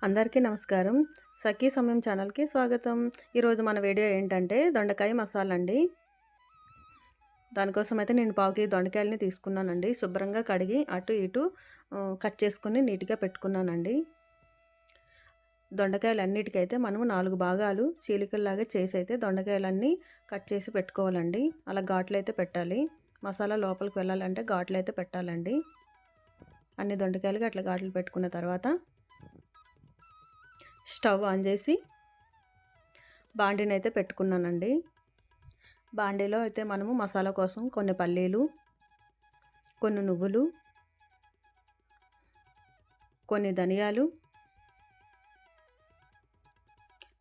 అందరికీ నమస్కారం. సఖీ సమయం ఛానల్‌కి స్వాగతం. ఈరోజు మన వీడియో ఏంటంటే దొండకాయ మసాలా అండి. దానికోసం అయితే నేను పావు కేజీ దొండకాయలని తీసుకున్నానండి. శుభ్రంగా కడిగి అటు ఇటు కట్ చేసుకొని నీట్‌గా పెట్టుకున్నానండి. దొండకాయలన్నిటికైతే మనము 4 భాగాలు చీలికల్లాగా చేసి అయితే దొండకాయలన్నీ కట్ చేసి పెట్టుకోవాలండి. అలా ఘాట్లయితే పెట్టాలి. మసాలా లోపలికి వెళ్ళాలంటే ఘాట్లయితే పెట్టాలండి. అన్ని దొండకాయలకి అట్లా ఘాట్లు పెట్టుకున్న తర్వాత స్టవ్ ఆన్ చేసి బాండీనైతే పెట్టుకున్నానండి. బాండీలో అయితే మనము మసాలా కోసం కొన్ని పల్లీలు, కొన్ని నువ్వులు, కొన్ని ధనియాలు,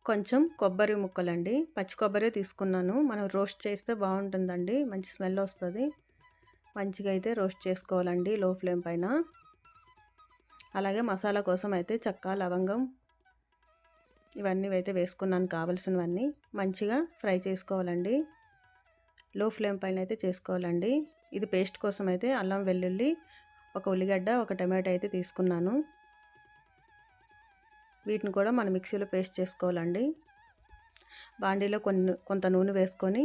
కొంచెం కొబ్బరి ముక్కలండి. పచ్చి కొబ్బరే తీసుకున్నాను. మనం రోస్ట్ చేస్తే బాగుంటుందండి, మంచి స్మెల్ వస్తుంది. మంచిగా అయితే రోస్ట్ చేసుకోవాలండి లో ఫ్లేమ్ పైన. అలాగే మసాలా కోసం అయితే చెక్క, లవంగం ఇవన్నీ అయితే వేసుకున్నాను. కావాల్సినవన్నీ మంచిగా ఫ్రై చేసుకోవాలండి. లో ఫ్లేమ్ పైన అయితే చేసుకోవాలండి. ఇది పేస్ట్ కోసం అయితే అల్లం వెల్లుల్లి, ఒక ఉల్లిగడ్డ, ఒక టమాటో అయితే తీసుకున్నాను. వీటిని కూడా మనం మిక్సీలో పేస్ట్ చేసుకోవాలండి. బాండీలో కొంత నూనె వేసుకొని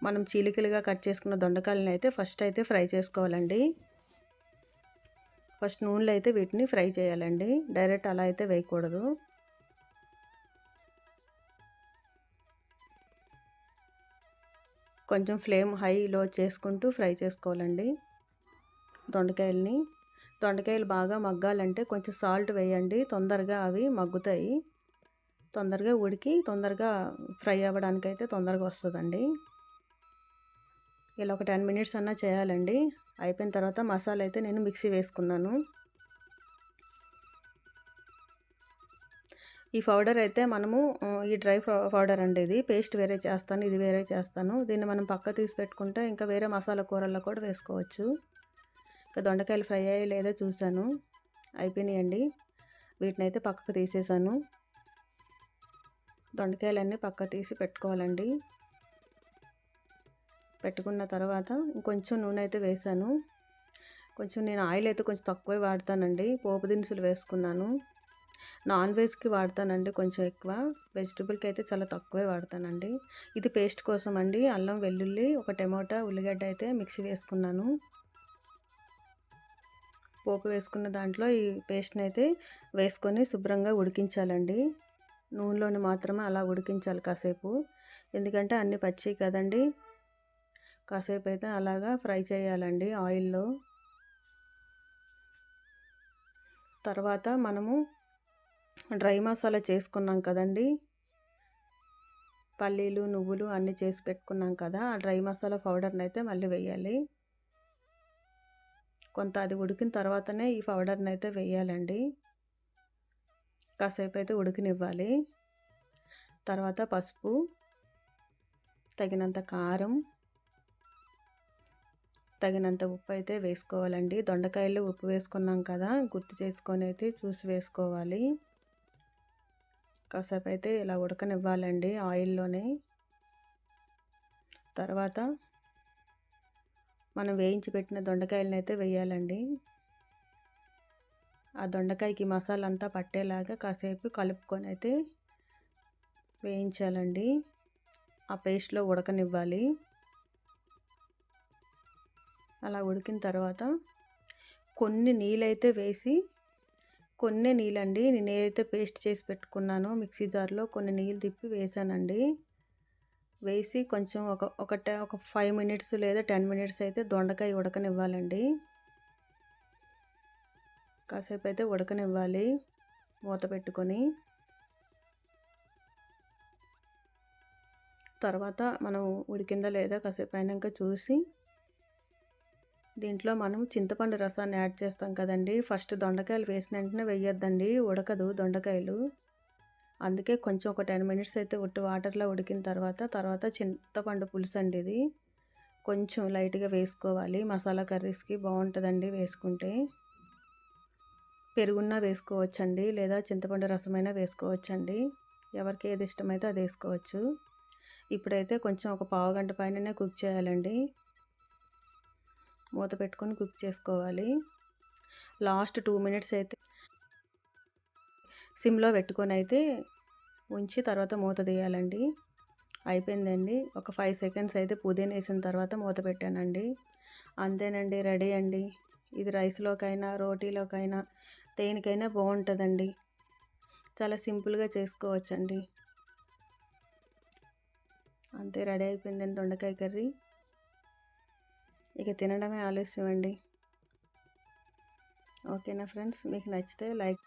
మనం చీలికలుగా కట్ చేసుకున్న దొండకాయలను అయితే ఫస్ట్ అయితే ఫ్రై చేసుకోవాలండి. ఫస్ట్ నూనెలో అయితే వీటిని ఫ్రై చేయాలండి. డైరెక్ట్ అలా అయితే వేయకూడదు. కొంచెం ఫ్లేమ్ హైలో చేసుకుంటూ ఫ్రై చేసుకోవాలండి దొండకాయలు బాగా మగ్గాలంటే కొంచెం సాల్ట్ వేయండి. తొందరగా అవి మగ్గుతాయి. తొందరగా ఉడికి తొందరగా ఫ్రై అవ్వడానికి అయితే తొందరగా వస్తుందండి. ఇలా ఒక 10 మినిట్స్ అన్నా చేయాలండి. అయిపోయిన తర్వాత మసాలా అయితే నేను మిక్సీ వేసుకున్నాను. ఈ పౌడర్ అయితే మనము ఈ డ్రై పౌడర్ అండి. ఇది పేస్ట్ వేరే చేస్తాను, ఇది వేరే చేస్తాను. దీన్ని మనం పక్క తీసి పెట్టుకుంటే ఇంకా వేరే మసాలా కూరల్లో కూడా వేసుకోవచ్చు. ఇంకా దొండకాయలు ఫ్రై అయ్యి లేదో చూశాను, అయిపోయినాయండి. వీటిని అయితే పక్కకు తీసేసాను. దొండకాయలన్నీ పక్క తీసి పెట్టుకోవాలండి. పెట్టుకున్న తర్వాత ఇంకొంచెం నూనె అయితే వేసాను. కొంచెం నేను ఆయిల్ అయితే కొంచెం తక్కువే వాడతానండి. పోపు దినుసులు వేసుకున్నాను. నాన్ వెజ్కి వాడతానండి కొంచెం ఎక్కువ, వెజిటబుల్కి అయితే చాలా తక్కువే వాడతానండి. ఇది పేస్ట్ కోసం అండి. అల్లం వెల్లుల్లి, ఒక టమోటా, ఉల్లిగడ్డ అయితే మిక్సీ వేసుకున్నాను. పోపు వేసుకున్న దాంట్లో ఈ పేస్ట్ని అయితే వేసుకొని శుభ్రంగా ఉడికించాలండి. నూనెలోని మాత్రమే అలా ఉడికించాలి కాసేపు, ఎందుకంటే అన్నీ పచ్చి కదండి. కాసేపు అయితే అలాగా ఫ్రై చేయాలండి ఆయిల్లో. తర్వాత మనము డ్రై మసాలా చేసుకున్నాం కదండి, పల్లీలు, నువ్వులు అన్నీ చేసి పెట్టుకున్నాం కదా, ఆ డ్రై మసాలా పౌడర్ని అయితే మళ్ళీ వేయాలి. కొంత అది ఉడికిన తర్వాతనే ఈ పౌడర్ని అయితే వేయాలండి. కాసేపు అయితే ఉడికినివ్వాలి. తర్వాత పసుపు, తగినంత కారం, తగినంత ఉప్పు అయితే వేసుకోవాలండి. దొండకాయలు ఉప్పు వేసుకున్నాం కదా, గుర్తు చేసుకొని అయితే చూసి వేసుకోవాలి. కాసేపు అయితే ఇలా ఉడకనివ్వాలండి ఆయిల్లోనే. తర్వాత మనం వేయించి పెట్టిన దొండకాయలను అయితే వేయాలండి. ఆ దొండకాయకి మసాలా అంతా పట్టేలాగా కాసేపు కలుపుకొని అయితే వేయించాలండి. ఆ పేస్ట్లో ఉడకనివ్వాలి. అలా ఉడికిన తర్వాత కొన్ని నీళ్ళైతే వేసి, కొన్ని నీళ్ళండి, నేను ఏదైతే పేస్ట్ చేసి పెట్టుకున్నానో మిక్సీ జార్లో కొన్ని నీళ్ళు తిప్పి వేసానండి. వేసి కొంచెం ఒక 5 మినిట్స్ లేదా 10 మినిట్స్ అయితే దొండకాయ ఉడకనివ్వాలండి. కాసేపు అయితే ఉడకనివ్వాలి మూత పెట్టుకొని. తర్వాత మనం ఉడికిందా లేదా కాసేపు అయినాక చూసి దీంట్లో మనం చింతపండు రసాన్ని యాడ్ చేస్తాం కదండి. ఫస్ట్ దొండకాయలు వేసిన వెంటనే వేయొద్దండి, ఉడకదు దొండకాయలు. అందుకే కొంచెం ఒక 10 మినిట్స్ అయితే ఉట్టి వాటర్లో ఉడికిన తర్వాత చింతపండు పులుసు అండి ఇది. కొంచెం లైట్గా వేసుకోవాలి. మసాలా కర్రీస్కి బాగుంటుందండి వేసుకుంటే. పెరుగున్నా వేసుకోవచ్చండి, లేదా చింతపండు రసమైనా వేసుకోవచ్చండి. ఎవరికి ఏది ఇష్టమైతే అది వేసుకోవచ్చు. ఇప్పుడైతే కొంచెం ఒక పావు గంట పైననే కుక్ చేయాలండి. మూత పెట్టుకొని కుక్ చేసుకోవాలి. లాస్ట్ 2 మినిట్స్ అయితే సిమ్లో పెట్టుకొని అయితే ఉంచి తర్వాత మూత తీయాలండి. అయిపోయిందండి. ఒక 5 సెకండ్స్ అయితే పుదీనా వేసిన తర్వాత మూత పెట్టానండి. అంతేనండి, రెడీ అండి. ఇది రైస్లోకైనా రోటీలోకైనా దేనికైనా బాగుంటుందండి. చాలా సింపుల్గా చేసుకోవచ్చండి. అంతే, రెడీ అయిపోయిందండి దొండకాయ కర్రీ. ఇక తినడమే ఆలస్యం అండి. ఓకేనా ఫ్రెండ్స్, మీకు నచ్చితే లైక్